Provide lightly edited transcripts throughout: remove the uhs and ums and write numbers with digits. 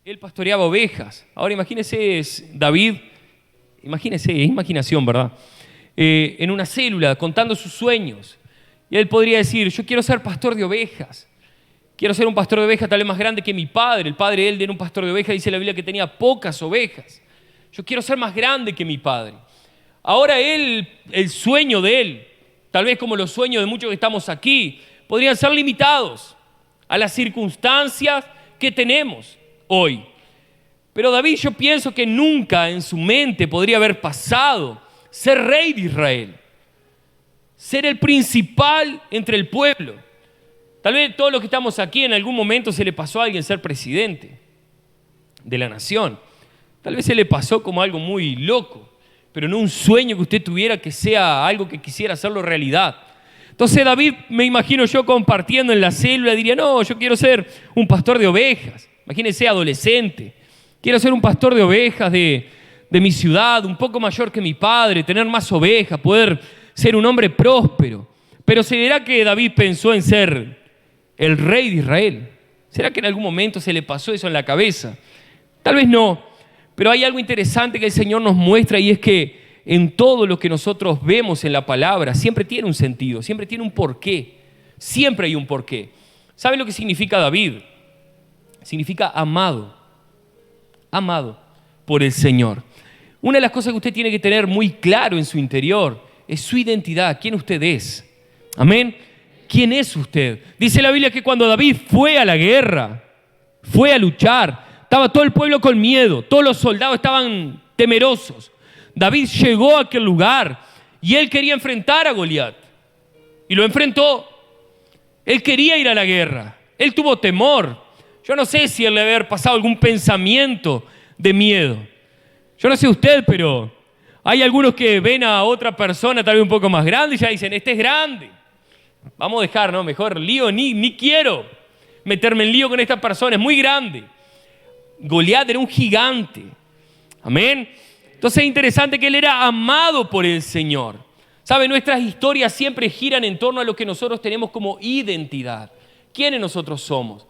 Él pastoreaba ovejas. Ahora imagínese David, imagínese, es imaginación, ¿verdad? En una célula contando sus sueños. Y él podría decir, yo quiero ser pastor de ovejas. Quiero ser un pastor de ovejas tal vez más grande que mi padre. El padre de él era un pastor de ovejas, dice la Biblia que tenía pocas ovejas. Yo quiero ser más grande que mi padre. Ahora él, el sueño de él, tal vez como los sueños de muchos que estamos aquí, podrían ser limitados a las circunstancias que tenemos hoy. Pero David, yo pienso que nunca en su mente podría haber pasado ser rey de Israel, ser el principal entre el pueblo. Tal vez todos los que estamos aquí en algún momento se le pasó a alguien ser presidente de la nación. Tal vez se le pasó como algo muy loco, pero no un sueño que usted tuviera que sea algo que quisiera hacerlo realidad. Entonces David, me imagino yo compartiendo en la célula, diría, no, yo quiero ser un pastor de ovejas. Imagínese adolescente, quiero ser un pastor de ovejas de mi ciudad, un poco mayor que mi padre, tener más ovejas, poder ser un hombre próspero. Pero ¿será que David pensó en ser el rey de Israel? ¿Será que en algún momento se le pasó eso en la cabeza? Tal vez no, pero hay algo interesante que el Señor nos muestra, y es que en todo lo que nosotros vemos en la palabra siempre tiene un sentido, siempre tiene un porqué, siempre hay un porqué. ¿Sabe lo que significa David? Significa amado, amado por el Señor. Una de las cosas que usted tiene que tener muy claro en su interior es su identidad, quién usted es. Amén. ¿Quién es usted? Dice la Biblia que cuando David fue a la guerra, fue a luchar, estaba todo el pueblo con miedo, todos los soldados estaban temerosos. David llegó a aquel lugar y él quería enfrentar a Goliat. Y lo enfrentó. Él quería ir a la guerra. Él tuvo temor. Yo no sé si él le debe haber pasado algún pensamiento de miedo. Yo no sé usted, pero hay algunos que ven a otra persona tal vez un poco más grande y ya dicen, este es grande. Vamos a dejar, ¿no? Mejor lío, ni quiero meterme en lío con esta persona, es muy grande. Goliat era un gigante. Amén. Entonces es interesante que él era amado por el Señor. ¿Sabe? Nuestras historias siempre giran en torno a lo que nosotros tenemos como identidad. ¿Quiénes nosotros somos?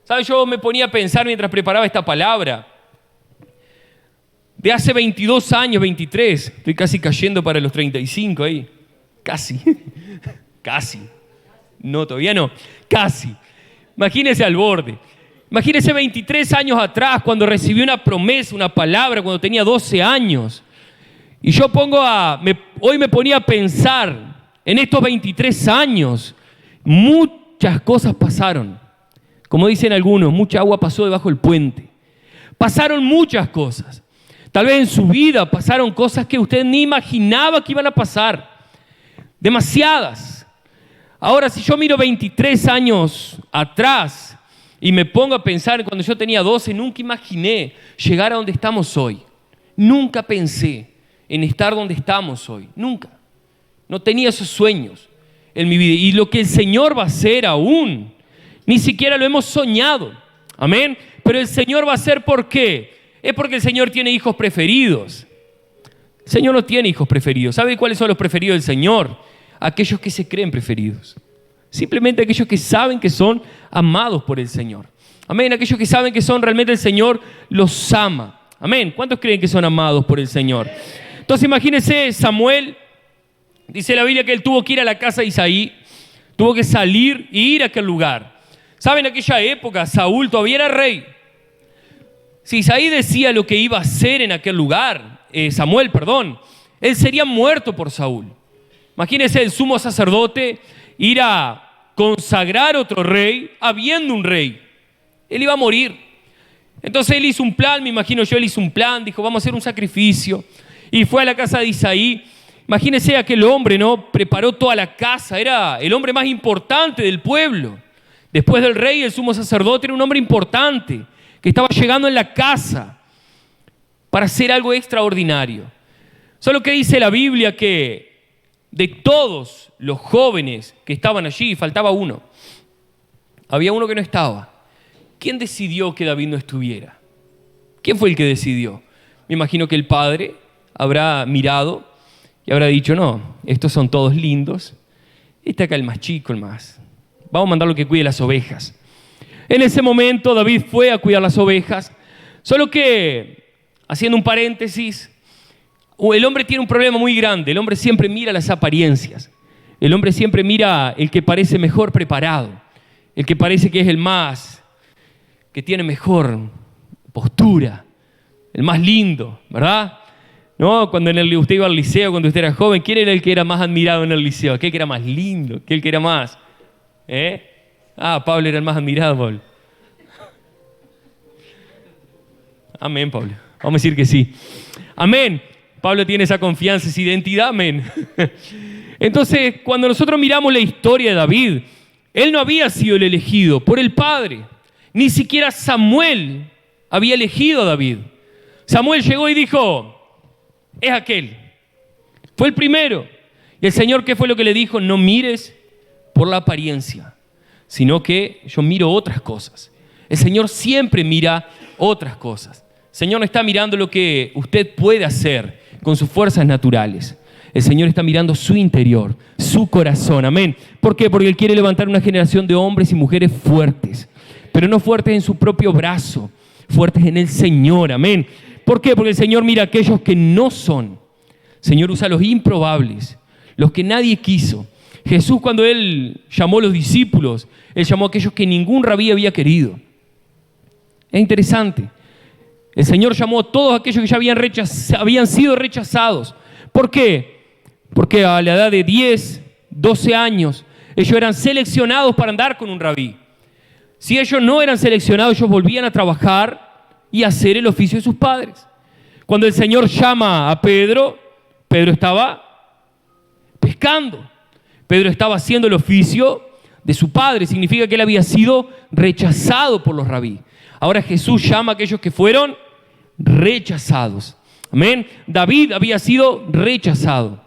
¿Sabe? Yo me ponía a pensar mientras preparaba esta palabra. De hace 22 años, 23, estoy casi cayendo para los 35 ahí. Casi. Casi. No, todavía no. Casi. Imagínese al borde. Imagínese 23 años atrás, cuando recibí una promesa, una palabra, cuando tenía 12 años. Y yo hoy me ponía a pensar, en estos 23 años, muchas cosas pasaron. Como dicen algunos, mucha agua pasó debajo del puente. Pasaron muchas cosas. Tal vez en su vida pasaron cosas que usted ni imaginaba que iban a pasar. Demasiadas. Ahora, si yo miro 23 años atrás y me pongo a pensar, cuando yo tenía 12, nunca imaginé llegar a donde estamos hoy. Nunca pensé en estar donde estamos hoy. Nunca. No tenía esos sueños en mi vida. Y lo que el Señor va a hacer aún, ni siquiera lo hemos soñado. Amén. Pero el Señor va a hacer, ¿por qué? Es porque el Señor tiene hijos preferidos. El Señor no tiene hijos preferidos. ¿Sabe cuáles son los preferidos del Señor? Aquellos que se creen preferidos. Simplemente aquellos que saben que son amados por el Señor. Amén. Aquellos que saben que son realmente el Señor los ama. Amén. ¿Cuántos creen que son amados por el Señor? Entonces imagínense Samuel. Dice la Biblia que él tuvo que ir a la casa de Isaí. Tuvo que salir y ir a aquel lugar. ¿Saben? En aquella época Saúl todavía era rey. Si Isaí decía lo que iba a hacer en aquel lugar, Samuel, él sería muerto por Saúl. Imagínense el sumo sacerdote ir a consagrar otro rey, habiendo un rey. Él iba a morir. Entonces él hizo un plan, me imagino yo, él hizo un plan, dijo, vamos a hacer un sacrificio. Y fue a la casa de Isaí. Imagínense aquel hombre, ¿no? Preparó toda la casa, era el hombre más importante del pueblo. Después del rey, el sumo sacerdote era un hombre importante, que estaba llegando en la casa para hacer algo extraordinario. Solo que dice la Biblia que de todos los jóvenes que estaban allí, faltaba uno. Había uno que no estaba. ¿Quién decidió que David no estuviera? ¿Quién fue el que decidió? Me imagino que el padre habrá mirado y habrá dicho, no, estos son todos lindos. Este acá el más chico, el más. Vamos a mandarlo que cuide las ovejas. En ese momento David fue a cuidar las ovejas. Solo que, haciendo un paréntesis, el hombre tiene un problema muy grande. El hombre siempre mira las apariencias. El hombre siempre mira el que parece mejor preparado, el que parece que es el más, que tiene mejor postura, el más lindo, ¿verdad? ¿No? Cuando usted iba al liceo, cuando usted era joven, ¿quién era el que era más admirado en el liceo? ¿Aquel que era más lindo? ¿Aquel que era más? Pablo era el más admirado, Pablo. Amén, Pablo. Vamos a decir que sí. Amén. Pablo tiene esa confianza, esa identidad, amén. Entonces, cuando nosotros miramos la historia de David, él no había sido el elegido por el Padre. Ni siquiera Samuel había elegido a David. Samuel llegó y dijo, es aquel. Fue el primero. Y el Señor, ¿qué fue lo que le dijo? No mires por la apariencia, sino que yo miro otras cosas. El Señor siempre mira otras cosas. El Señor no está mirando lo que usted puede hacer con sus fuerzas naturales. El Señor está mirando su interior, su corazón. Amén. ¿Por qué? Porque Él quiere levantar una generación de hombres y mujeres fuertes, pero no fuertes en su propio brazo, fuertes en el Señor. Amén. ¿Por qué? Porque el Señor mira a aquellos que no son. El Señor usa a los improbables, los que nadie quiso. Jesús, cuando Él llamó a los discípulos, Él llamó a aquellos que ningún rabí había querido. Es interesante. El Señor llamó a todos aquellos que ya habían sido rechazados. ¿Por qué? Porque a la edad de 10, 12 años, ellos eran seleccionados para andar con un rabí. Si ellos no eran seleccionados, ellos volvían a trabajar y a hacer el oficio de sus padres. Cuando el Señor llama a Pedro, Pedro estaba pescando. Pedro estaba haciendo el oficio de su padre. Significa que él había sido rechazado por los rabí. Ahora Jesús llama a aquellos que fueron rechazados. Amén. David había sido rechazado.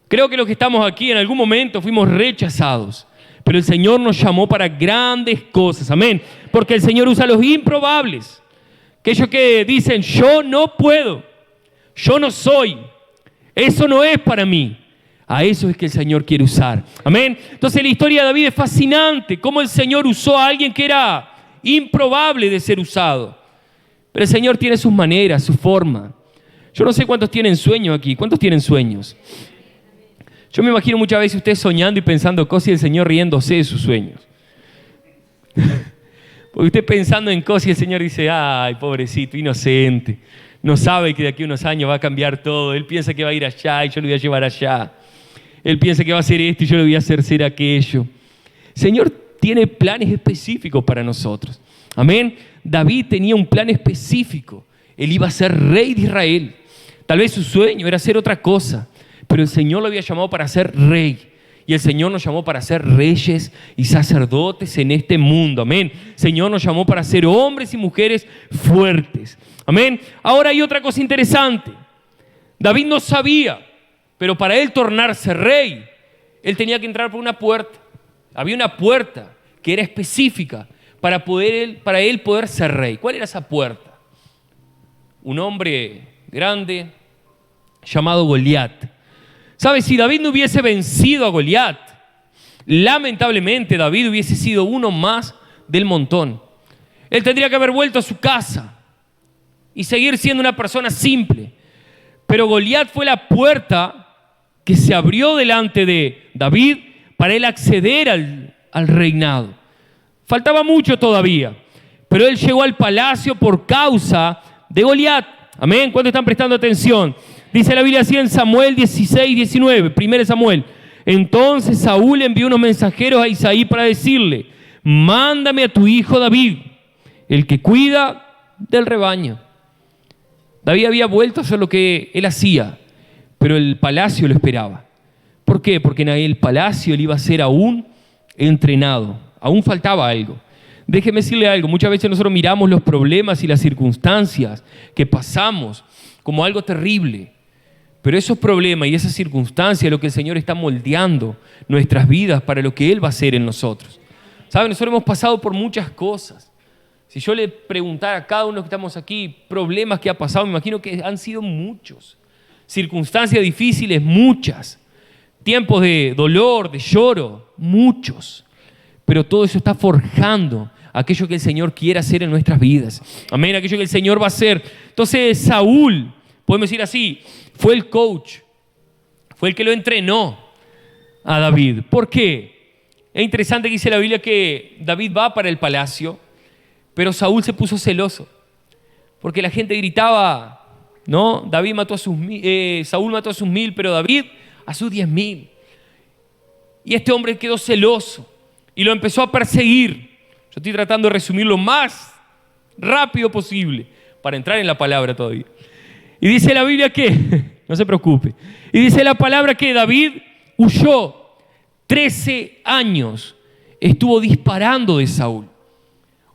Creo que los que estamos aquí en algún momento fuimos rechazados. Pero el Señor nos llamó para grandes cosas. Amén. Porque el Señor usa a los improbables. Aquellos que dicen, yo no puedo, yo no soy, eso no es para mí. A eso es que el Señor quiere usar. Amén. Entonces la historia de David es fascinante. Cómo el Señor usó a alguien que era improbable de ser usado. Pero el Señor tiene sus maneras, su forma. Yo no sé cuántos tienen sueños aquí. ¿Cuántos tienen sueños? Yo me imagino muchas veces usted soñando y pensando cosas y el Señor riéndose de sus sueños. Porque usted pensando en cosas y el Señor dice, ay, pobrecito, inocente. No sabe que de aquí a unos años va a cambiar todo. Él piensa que va a ir allá y yo lo voy a llevar allá. Él piensa que va a hacer esto y yo le voy a hacer ser aquello. El Señor tiene planes específicos para nosotros. Amén. David tenía un plan específico. Él iba a ser rey de Israel. Tal vez su sueño era hacer otra cosa, pero el Señor lo había llamado para ser rey. Y el Señor nos llamó para ser reyes y sacerdotes en este mundo. Amén. El Señor nos llamó para ser hombres y mujeres fuertes. Amén. Ahora hay otra cosa interesante. David no sabía, pero para él tornarse rey, él tenía que entrar por una puerta. Había una puerta que era específica para él poder ser rey. ¿Cuál era esa puerta? Un hombre grande llamado Goliat. ¿Sabe? Si David no hubiese vencido a Goliat, lamentablemente David hubiese sido uno más del montón. Él tendría que haber vuelto a su casa y seguir siendo una persona simple. Pero Goliat fue la puerta que se abrió delante de David para él acceder al reinado. Faltaba mucho todavía, pero él llegó al palacio por causa de Goliat. Amén. ¿Cuántos están prestando atención? Dice la Biblia así en Samuel 16, 19, 1 Samuel. Entonces Saúl envió unos mensajeros a Isaí para decirle, mándame a tu hijo David, el que cuida del rebaño. David había vuelto a hacer lo que él hacía, pero el palacio lo esperaba. ¿Por qué? Porque en el palacio él iba a ser aún entrenado. Aún faltaba algo. Déjeme decirle algo. Muchas veces nosotros miramos los problemas y las circunstancias que pasamos como algo terrible. Pero esos problemas y esas circunstancias es lo que el Señor está moldeando nuestras vidas para lo que Él va a hacer en nosotros. ¿Saben? Nosotros hemos pasado por muchas cosas. Si yo le preguntara a cada uno que estamos aquí problemas que ha pasado, me imagino que han sido muchos. Circunstancias difíciles, muchas. Tiempos de dolor, de lloro, muchos. Pero todo eso está forjando aquello que el Señor quiere hacer en nuestras vidas. Amén, aquello que el Señor va a hacer. Entonces Saúl, podemos decir así, fue el coach, fue el que lo entrenó a David. ¿Por qué? Es interesante que dice la Biblia que David va para el palacio, pero Saúl se puso celoso, porque la gente gritaba, ¿no? Saúl mató a sus 1000, pero David a sus 10,000. Y este hombre quedó celoso y lo empezó a perseguir. Yo estoy tratando de resumir lo más rápido posible para entrar en la palabra todavía. Y dice la Biblia que, no se preocupe, y dice la palabra que David huyó 13 años, estuvo disparando de Saúl.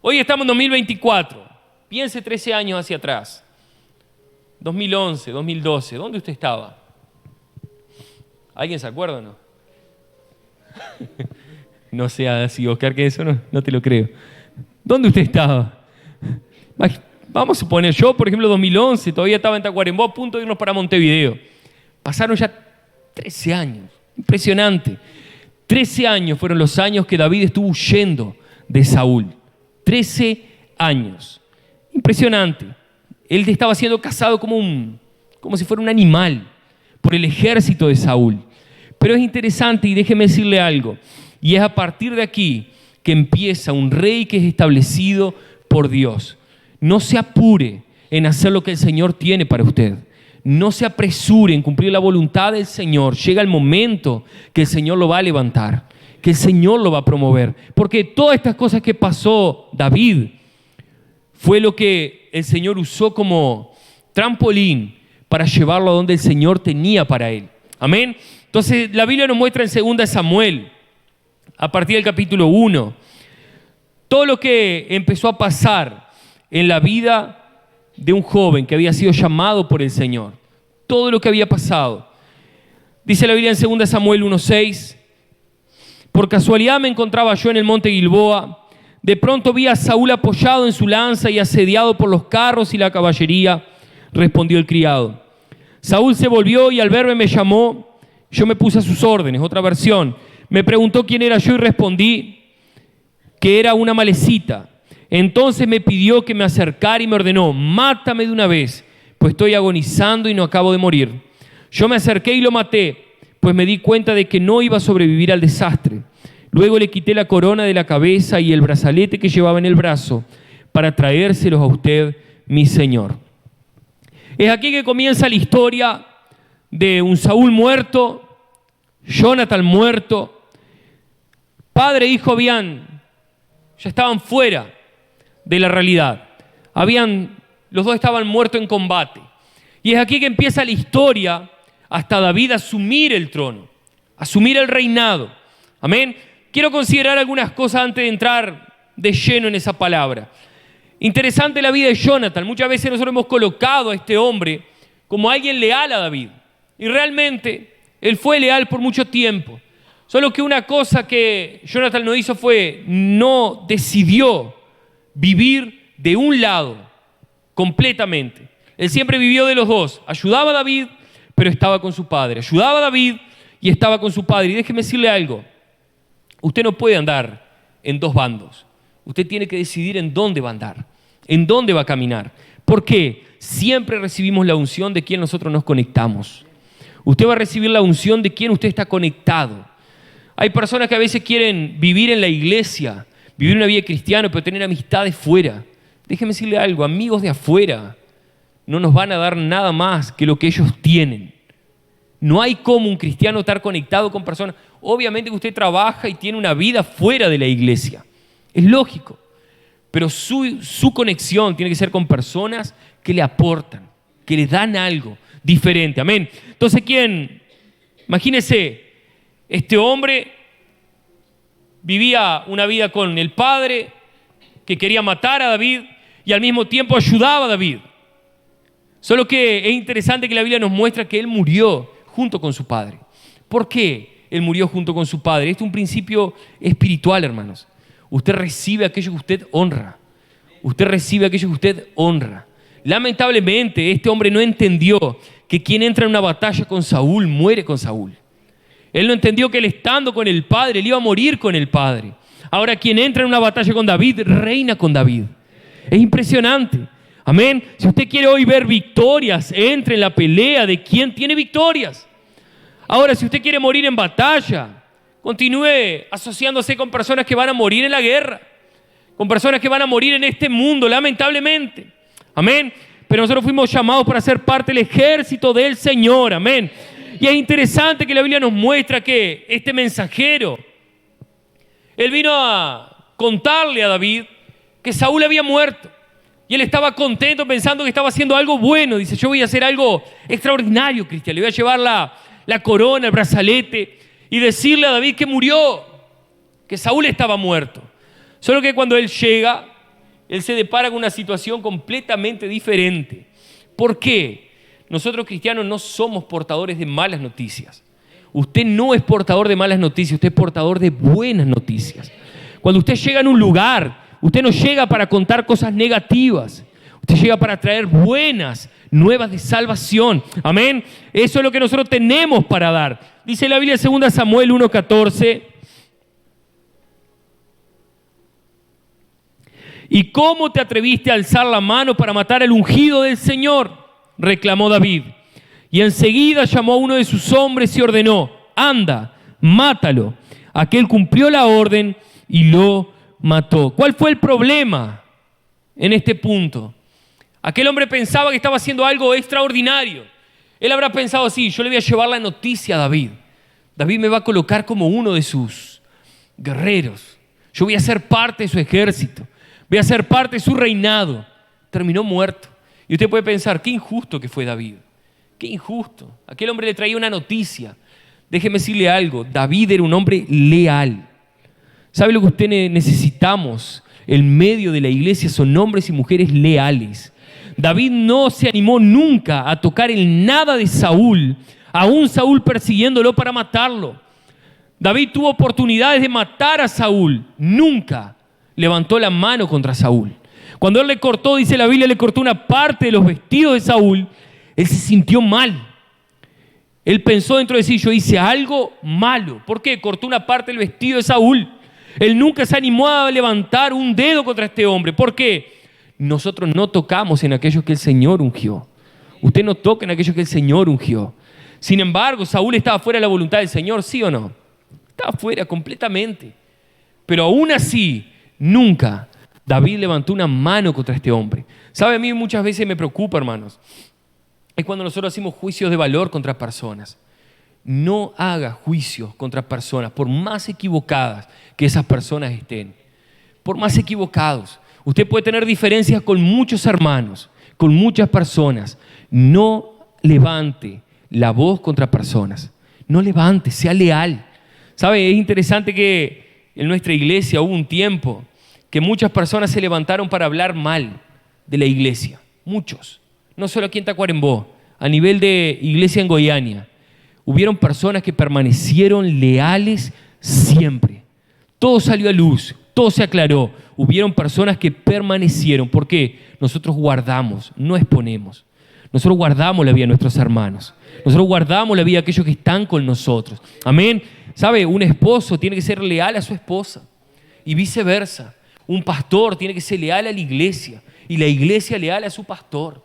Hoy estamos en 2024, piense 13 años hacia atrás, 2011, 2012, ¿dónde usted estaba? ¿Alguien se acuerda o no? No sea así, Oscar, que eso no te lo creo. ¿Dónde usted estaba? Vamos a suponer, yo por ejemplo 2011, todavía estaba en Tacuarembó, a punto de irnos para Montevideo. Pasaron ya 13 años, impresionante. 13 años fueron los años que David estuvo huyendo de Saúl. 13 años. Impresionante. Él estaba siendo cazado como si fuera un animal por el ejército de Saúl. Pero es interesante y déjeme decirle algo. Y es a partir de aquí que empieza un rey que es establecido por Dios. No se apure en hacer lo que el Señor tiene para usted. No se apresure en cumplir la voluntad del Señor. Llega el momento que el Señor lo va a levantar, que el Señor lo va a promover. Porque todas estas cosas que pasó David fue lo que el Señor usó como trampolín para llevarlo a donde el Señor tenía para él. Amén. Entonces la Biblia nos muestra en 2 Samuel, a partir del capítulo 1, todo lo que empezó a pasar en la vida de un joven que había sido llamado por el Señor. Todo lo que había pasado. Dice la Biblia en 2 Samuel 1:6, por casualidad me encontraba yo en el monte Gilboa. De pronto vi a Saúl apoyado en su lanza y asediado por los carros y la caballería. Respondió el criado. Saúl se volvió y al verme me llamó. Yo me puse a sus órdenes. Otra versión. Me preguntó quién era yo y respondí que era una amalecita. Entonces me pidió que me acercara y me ordenó, mátame de una vez, pues estoy agonizando y no acabo de morir. Yo me acerqué y lo maté, pues me di cuenta de que no iba a sobrevivir al desastre. Luego le quité la corona de la cabeza y el brazalete que llevaba en el brazo para traérselos a usted, mi Señor. Es aquí que comienza la historia de un Saúl muerto, Jonathan muerto, padre e hijo ya estaban fuera de la realidad. Los dos estaban muertos en combate. Y es aquí que empieza la historia hasta David asumir el trono, asumir el reinado. Amén. Quiero considerar algunas cosas antes de entrar de lleno en esa palabra. Interesante la vida de Jonathan. Muchas veces nosotros hemos colocado a este hombre como alguien leal a David. Y realmente él fue leal por mucho tiempo. Solo que una cosa que Jonathan no hizo fue, no decidió vivir de un lado completamente. Él siempre vivió de los dos. Ayudaba a David, pero estaba con su padre. Ayudaba a David y estaba con su padre. Y déjeme decirle algo. Usted no puede andar en dos bandos. Usted tiene que decidir en dónde va a andar, en dónde va a caminar. ¿Por qué? Siempre recibimos la unción de quien nosotros nos conectamos. Usted va a recibir la unción de quien usted está conectado. Hay personas que a veces quieren vivir en la iglesia, vivir una vida cristiana, pero tener amistades fuera. Déjeme decirle algo, amigos de afuera no nos van a dar nada más que lo que ellos tienen. No hay como un cristiano estar conectado con personas. Obviamente que usted trabaja y tiene una vida fuera de la iglesia. Es lógico. Pero su conexión tiene que ser con personas que le aportan, que le dan algo diferente. Amén. Entonces, imagínese, este hombre vivía una vida con el padre que quería matar a David y al mismo tiempo ayudaba a David. Solo que es interesante que la Biblia nos muestra que él murió junto con su padre. ¿Por qué él murió junto con su padre? Este es un principio espiritual, hermanos. Usted recibe aquello que usted honra. Usted recibe aquello que usted honra. Lamentablemente, este hombre no entendió que quien entra en una batalla con Saúl, muere con Saúl. Él no entendió que él estando con el Padre, él iba a morir con el Padre. Ahora, quien entra en una batalla con David, reina con David. Es impresionante. Amén. Si usted quiere hoy ver victorias, entre en la pelea de quien tiene victorias. Ahora, si usted quiere morir en batalla, continúe asociándose con personas que van a morir en la guerra, con personas que van a morir en este mundo, lamentablemente. Amén. Pero nosotros fuimos llamados para ser parte del ejército del Señor. Amén. Y es interesante que la Biblia nos muestra que este mensajero, él vino a contarle a David que Saúl había muerto. Y él estaba contento pensando que estaba haciendo algo bueno. Dice, yo voy a hacer algo extraordinario, Cristian. Le voy a llevar la corona, el brazalete y decirle a David que murió, que Saúl estaba muerto. Solo que cuando él llega, él se depara con una situación completamente diferente. ¿Por qué? Nosotros cristianos no somos portadores de malas noticias. Usted no es portador de malas noticias, usted es portador de buenas noticias. Cuando usted llega en un lugar, usted no llega para contar cosas negativas. Usted llega para traer buenas nuevas de salvación. Amén. Eso es lo que nosotros tenemos para dar. Dice la Biblia en 2 Samuel 1:14. ¿Y cómo te atreviste a alzar la mano para matar al ungido del Señor?, reclamó David. Y enseguida llamó a uno de sus hombres y ordenó, anda, mátalo. Aquel cumplió la orden y lo mató. ¿Cuál fue el problema en este punto? Aquel hombre pensaba que estaba haciendo algo extraordinario. Él habrá pensado así, yo le voy a llevar la noticia a David. David me va a colocar como uno de sus guerreros. Yo voy a ser parte de su ejército. Voy a ser parte de su reinado. Terminó muerto. Y usted puede pensar, qué injusto que fue David. Qué injusto. Aquel hombre le traía una noticia. Déjeme decirle algo, David era un hombre leal. ¿Sabe lo que usted necesitamos? En medio de la iglesia son hombres y mujeres leales. David no se animó nunca a tocar el nada de Saúl, aún Saúl persiguiéndolo para matarlo. David tuvo oportunidades de matar a Saúl, nunca levantó la mano contra Saúl. Cuando él le cortó, dice la Biblia, le cortó una parte de los vestidos de Saúl, él se sintió mal. Él pensó dentro de sí, yo hice algo malo. ¿Por qué? Cortó una parte del vestido de Saúl. Él nunca se animó a levantar un dedo contra este hombre. ¿Por qué? Nosotros no tocamos en aquellos que el Señor ungió. Usted no toca en aquellos que el Señor ungió. Sin embargo, Saúl estaba fuera de la voluntad del Señor, ¿sí o no? Estaba fuera completamente. Pero aún así, nunca David levantó una mano contra este hombre. ¿Sabe? A mí muchas veces me preocupa, hermanos. Es cuando nosotros hacemos juicios de valor contra personas. No haga juicios contra personas, por más equivocadas que esas personas estén. Por más equivocados. Usted puede tener diferencias con muchos hermanos, con muchas personas. No levante la voz contra personas. No levante, sea leal. ¿Sabe? Es interesante que en nuestra iglesia hubo un tiempo que muchas personas se levantaron para hablar mal de la iglesia. Muchos. No solo aquí en Tacuarembó, a nivel de iglesia en Goiânia. Hubieron personas que permanecieron leales siempre. Todo salió a luz, todo se aclaró. Hubieron personas que permanecieron. ¿Por qué? Nosotros guardamos, no exponemos. Nosotros guardamos la vida de nuestros hermanos. Nosotros guardamos la vida de aquellos que están con nosotros. Amén. ¿Sabe? Un esposo tiene que ser leal a su esposa y viceversa. Un pastor tiene que ser leal a la iglesia y la iglesia leal a su pastor.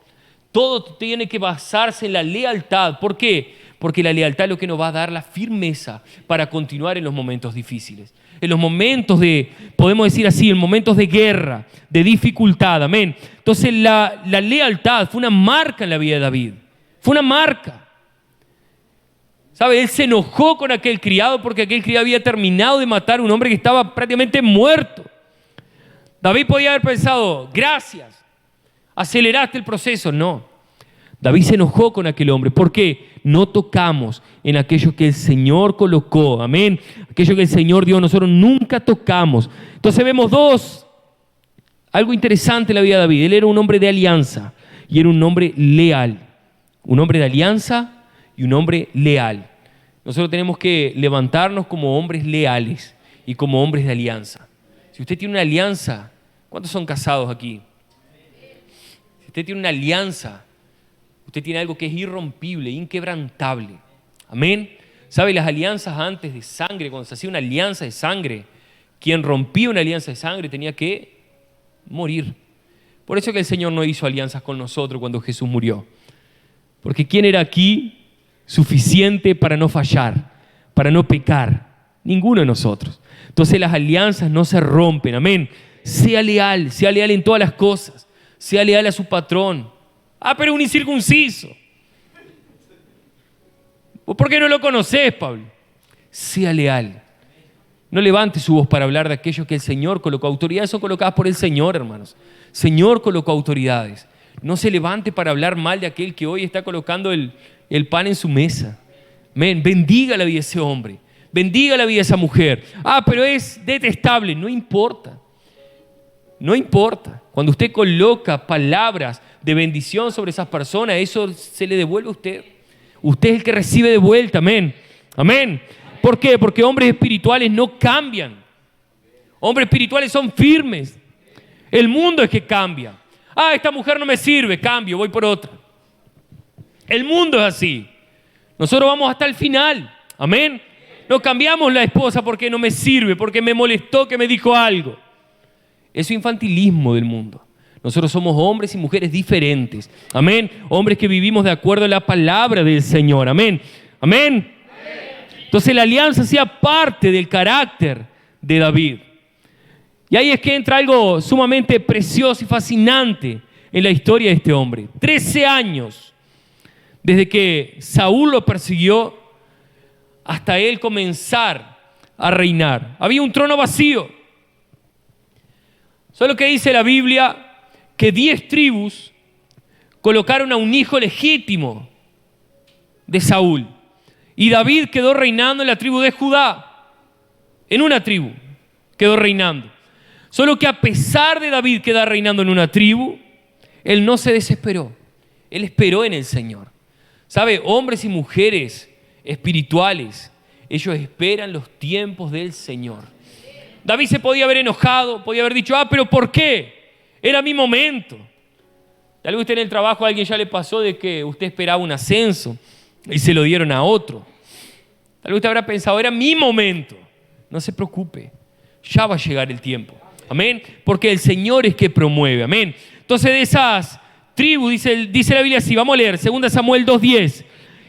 Todo tiene que basarse en la lealtad. ¿Por qué? Porque la lealtad es lo que nos va a dar la firmeza para continuar en los momentos difíciles. En los momentos de, podemos decir así, en momentos de guerra, de dificultad. Amén. Entonces la lealtad fue una marca en la vida de David. Fue una marca. ¿Sabe? Él se enojó con aquel criado porque aquel criado había terminado de matar a un hombre que estaba prácticamente muerto. David podía haber pensado, gracias, aceleraste el proceso. No. David se enojó con aquel hombre. ¿Por qué? No tocamos en aquello que el Señor colocó. Amén. Aquello que el Señor dio, nosotros nunca tocamos. Entonces vemos algo interesante en la vida de David. Él era un hombre de alianza y era un hombre leal. Un hombre de alianza y un hombre leal. Nosotros tenemos que levantarnos como hombres leales y como hombres de alianza. Si usted tiene una alianza, ¿cuántos son casados aquí? Si usted tiene una alianza, usted tiene algo que es irrompible, inquebrantable. Amén. ¿Sabe? Las alianzas antes de sangre, cuando se hacía una alianza de sangre, Quien rompía una alianza de sangre tenía que morir. Por eso que el Señor no hizo alianzas con nosotros cuando Jesús murió. Porque ¿quién era aquí suficiente para no fallar, para no pecar? Ninguno de nosotros. Entonces las alianzas no se rompen, amén. Sea leal en todas las cosas. Sea leal a su patrón. Pero un incircunciso. ¿Por qué no lo conoces, Pablo? Sea leal. No levante su voz para hablar de aquellos que el Señor colocó. Autoridades son colocadas por el Señor, hermanos. Señor colocó autoridades. No se levante para hablar mal de aquel que hoy está colocando el pan en su mesa. Amén. Bendiga la vida de ese hombre. Bendiga la vida de esa mujer. Pero es detestable. No importa. No importa. Cuando usted coloca palabras de bendición sobre esas personas, eso se le devuelve a usted. Usted es el que recibe de vuelta. Amén. Amén. ¿Por qué? Porque hombres espirituales no cambian. Hombres espirituales son firmes. El mundo es que cambia. Esta mujer no me sirve, cambio, voy por otra. El mundo es así. Nosotros vamos hasta el final. Amén. No cambiamos la esposa porque no me sirve, porque me molestó que me dijo algo. Eso es infantilismo del mundo. Nosotros somos hombres y mujeres diferentes. Amén. Hombres que vivimos de acuerdo a la palabra del Señor. Amén. Amén. Entonces la alianza hacía parte del carácter de David. Y ahí es que entra algo sumamente precioso y fascinante en la historia de este hombre. 13 años desde que Saúl lo persiguió hasta él comenzar a reinar. Había un trono vacío. Solo que dice la Biblia que 10 tribus colocaron a un hijo legítimo de Saúl. Y David quedó reinando en la tribu de Judá. En una tribu quedó reinando. Solo que a pesar de David quedar reinando en una tribu, él no se desesperó. Él esperó en el Señor. ¿Sabe? Hombres y mujeres espirituales, ellos esperan los tiempos del Señor. David se podía haber enojado, podía haber dicho, pero ¿por qué? Era mi momento. Tal vez usted en el trabajo a alguien ya le pasó de que usted esperaba un ascenso y se lo dieron a otro. Tal vez usted habrá pensado, era mi momento. No se preocupe, ya va a llegar el tiempo. Amén. Porque el Señor es que promueve. Amén. Entonces de esas tribus, dice la Biblia así, vamos a leer, 2 Samuel 2:10.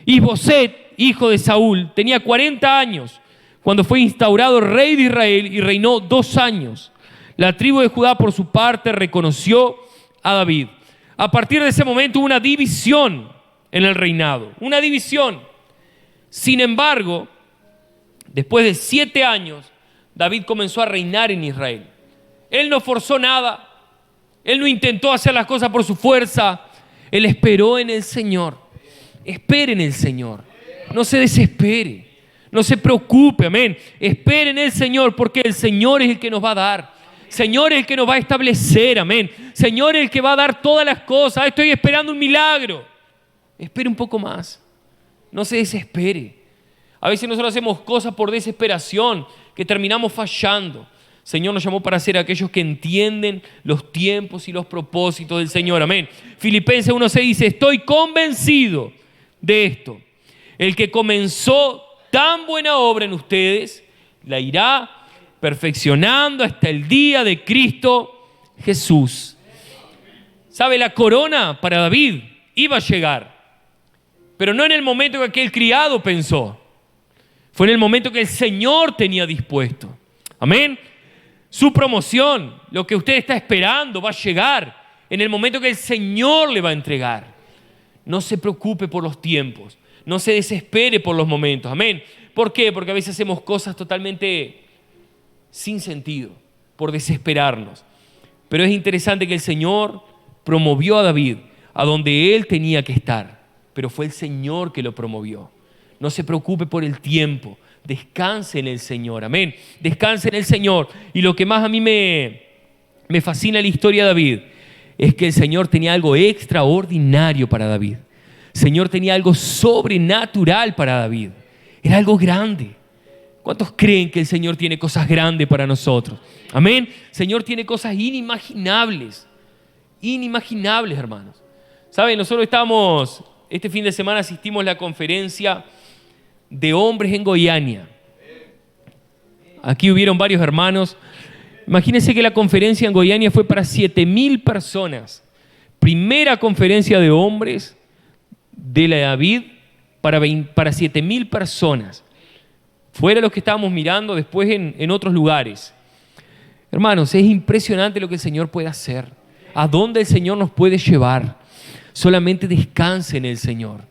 Isboset, hijo de Saúl, tenía 40 años cuando fue instaurado rey de Israel y reinó 2 años. La tribu de Judá, por su parte, reconoció a David. A partir de ese momento hubo una división en el reinado. Una división. Sin embargo, después de 7 años, David comenzó a reinar en Israel. Él no forzó nada. Él no intentó hacer las cosas por su fuerza. Él esperó en el Señor. Espere en el Señor. No se desespere. No se preocupe, amén. Espere en el Señor porque el Señor es el que nos va a dar. Señor es el que nos va a establecer, amén. Señor es el que va a dar todas las cosas. Estoy esperando un milagro. Espere un poco más. No se desespere. A veces nosotros hacemos cosas por desesperación que terminamos fallando. El Señor nos llamó para ser aquellos que entienden los tiempos y los propósitos del Señor. Amén. Filipenses 1:6 dice, estoy convencido de esto. El que comenzó tan buena obra en ustedes, la irá perfeccionando hasta el día de Cristo Jesús. ¿Sabe? La corona para David iba a llegar, pero no en el momento que aquel criado pensó. Fue en el momento que el Señor tenía dispuesto. Amén. Su promoción, lo que usted está esperando, va a llegar en el momento que el Señor le va a entregar. No se preocupe por los tiempos. No se desespere por los momentos. Amén. ¿Por qué? Porque a veces hacemos cosas totalmente sin sentido, por desesperarnos. Pero es interesante que el Señor promovió a David a donde él tenía que estar. Pero fue el Señor que lo promovió. No se preocupe por el tiempo. Descanse en el Señor. Amén. Descanse en el Señor. Y lo que más a mí me fascina en la historia de David es que el Señor tenía algo extraordinario para David. El Señor tenía algo sobrenatural para David. Era algo grande. ¿Cuántos creen que el Señor tiene cosas grandes para nosotros? Amén. El Señor tiene cosas inimaginables. Inimaginables, hermanos. ¿Saben? Nosotros este fin de semana asistimos a la conferencia de hombres en Goiânia. Aquí hubieron varios hermanos. Imagínense que la conferencia en Goiânia fue para 7.000 personas. Primera conferencia de hombres de la David para 7.000 personas. Fuera los que estábamos mirando después en otros lugares. Hermanos, es impresionante lo que el Señor puede hacer. A dónde el Señor nos puede llevar. Solamente descanse en el Señor.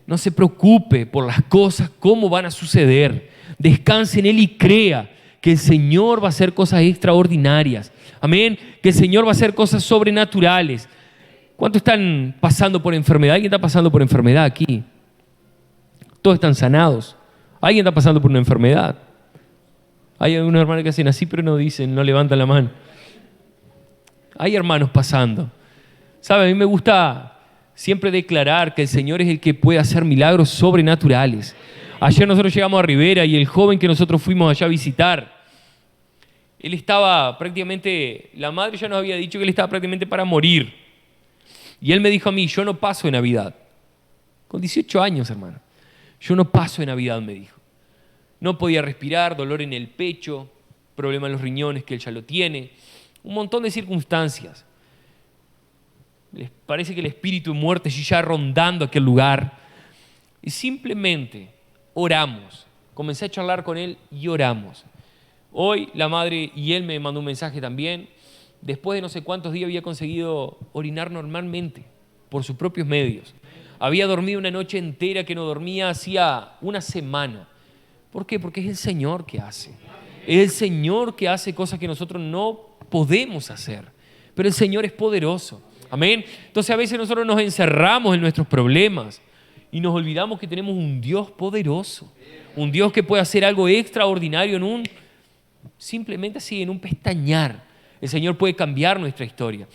No se preocupe por las cosas, cómo van a suceder. Descanse en Él y crea que el Señor va a hacer cosas extraordinarias. Amén. Que el Señor va a hacer cosas sobrenaturales. ¿Cuántos están pasando por enfermedad? ¿Alguien está pasando por enfermedad aquí? Todos están sanados. ¿Alguien está pasando por una enfermedad? Hay algunos hermanos que hacen así, pero no dicen, no levantan la mano. Hay hermanos pasando. ¿Sabe? A mí me gusta siempre declarar que el Señor es el que puede hacer milagros sobrenaturales. Ayer nosotros llegamos a Rivera y el joven que nosotros fuimos allá a visitar, él estaba prácticamente, la madre ya nos había dicho que él estaba prácticamente para morir. Y él me dijo a mí, yo no paso de Navidad. Con 18 años, hermano. Yo no paso de Navidad, me dijo. No podía respirar, dolor en el pecho, problema en los riñones que él ya lo tiene, un montón de circunstancias. Les parece que el espíritu de muerte ya rondando aquel lugar. Y simplemente oramos. Comencé a charlar con él y oramos. Hoy la madre y él me mandó un mensaje también. Después de no sé cuántos días había conseguido orinar normalmente por sus propios medios. Había dormido una noche entera que no dormía hacía una semana. ¿Por qué? Porque es el Señor que hace. Es el Señor que hace cosas que nosotros no podemos hacer. Pero el Señor es poderoso. Amén. Entonces a veces nosotros nos encerramos en nuestros problemas y nos olvidamos que tenemos un Dios poderoso. Un Dios que puede hacer algo extraordinario simplemente así, en un pestañear. El Señor puede cambiar nuestra historia.